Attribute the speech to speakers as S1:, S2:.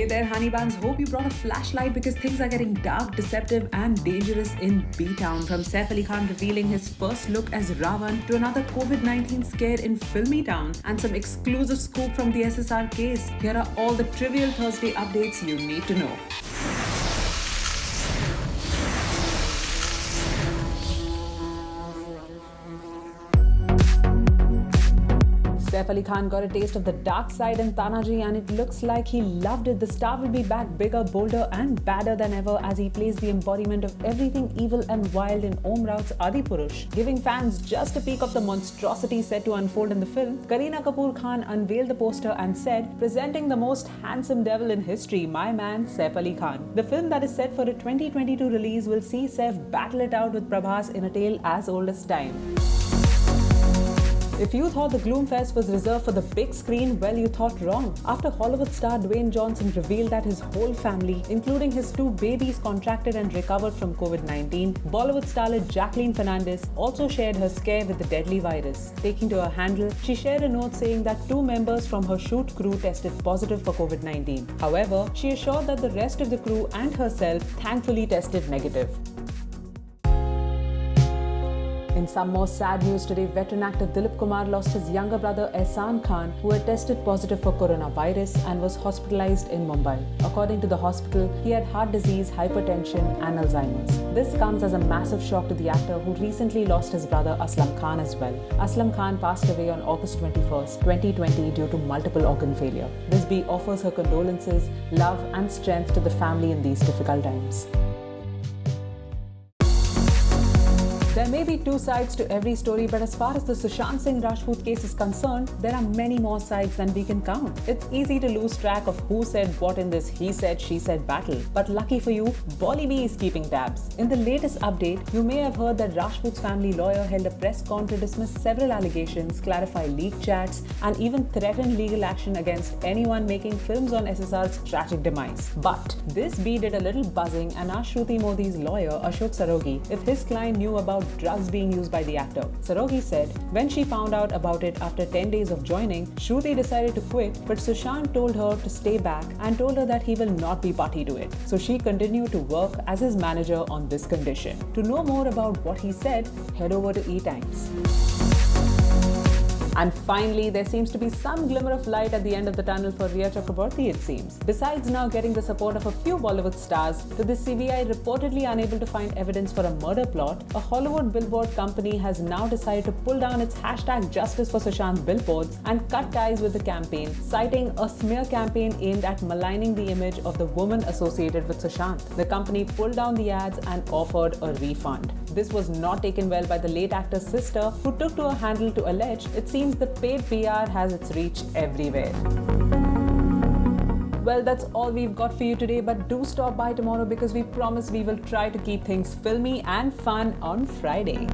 S1: Hey there, honey buns. Hope you brought a flashlight because things are getting dark, deceptive, and dangerous in B-Town. From Saif Ali Khan revealing his first look as Ravan to another COVID-19 scare in Filmy Town and some exclusive scoop from the SSR case. Here are all the trivial Thursday updates you need to know. Saif Ali Khan got a taste of the dark side in Tanaji and it looks like he loved it. The star will be back bigger, bolder and badder than ever as he plays the embodiment of everything evil and wild in Om Raut's Adipurush. Giving fans just a peek of the monstrosity set to unfold in the film, Kareena Kapoor Khan unveiled the poster and said, presenting the most handsome devil in history, my man Saif Ali Khan. The film that is set for a 2022 release will see Saif battle it out with Prabhas in a tale as old as time. If you thought the Gloomfest was reserved for the big screen, well, you thought wrong. After Hollywood star Dwayne Johnson revealed that his whole family, including his 2 babies, contracted and recovered from COVID-19, Bollywood starlet Jacqueline Fernandez also shared her scare with the deadly virus. Taking to her handle, she shared a note saying that 2 members from her shoot crew tested positive for COVID-19. However, she assured that the rest of the crew and herself thankfully tested negative. In some more sad news today, veteran actor Dilip Kumar lost his younger brother Ehsan Khan, who had tested positive for coronavirus and was hospitalized in Mumbai. According to the hospital, he had heart disease, hypertension and Alzheimer's. This comes as a massive shock to the actor who recently lost his brother Aslam Khan as well. Aslam Khan passed away on August 21st, 2020 due to multiple organ failure. This Bee offers her condolences, love and strength to the family in these difficult times. There may be 2 sides to every story, but as far as the Sushant Singh Rajput case is concerned, there are many more sides than we can count. It's easy to lose track of who said what in this he said, she said battle. But lucky for you, Bolly is keeping tabs. In the latest update, you may have heard that Rajput's family lawyer held a press con to dismiss several allegations, clarify leaked chats, and even threaten legal action against anyone making films on SSR's tragic demise. But this Bee did a little buzzing and asked Shruti Modi's lawyer, Ashok Sarogi, if his client knew about drugs being used by the actor. Sarogi said, when she found out about it after 10 days of joining, Shruti decided to quit, but Sushant told her to stay back and told her that he will not be party to it. So she continued to work as his manager on this condition. To know more about what he said, head over to E-Times. And finally, there seems to be some glimmer of light at the end of the tunnel for Rhea Chakraborty, it seems. Besides now getting the support of a few Bollywood stars, with the CBI reportedly unable to find evidence for a murder plot, a Hollywood billboard company has now decided to pull down its #Justice for Sushant billboards and cut ties with the campaign, citing a smear campaign aimed at maligning the image of the woman associated with Sushant. The company pulled down the ads and offered a refund. This was not taken well by the late actor's sister, who took to her handle to allege it seems the paid PR has its reach everywhere. Well, that's all we've got for you today, but do stop by tomorrow because we promise we will try to keep things filmy and fun on Friday.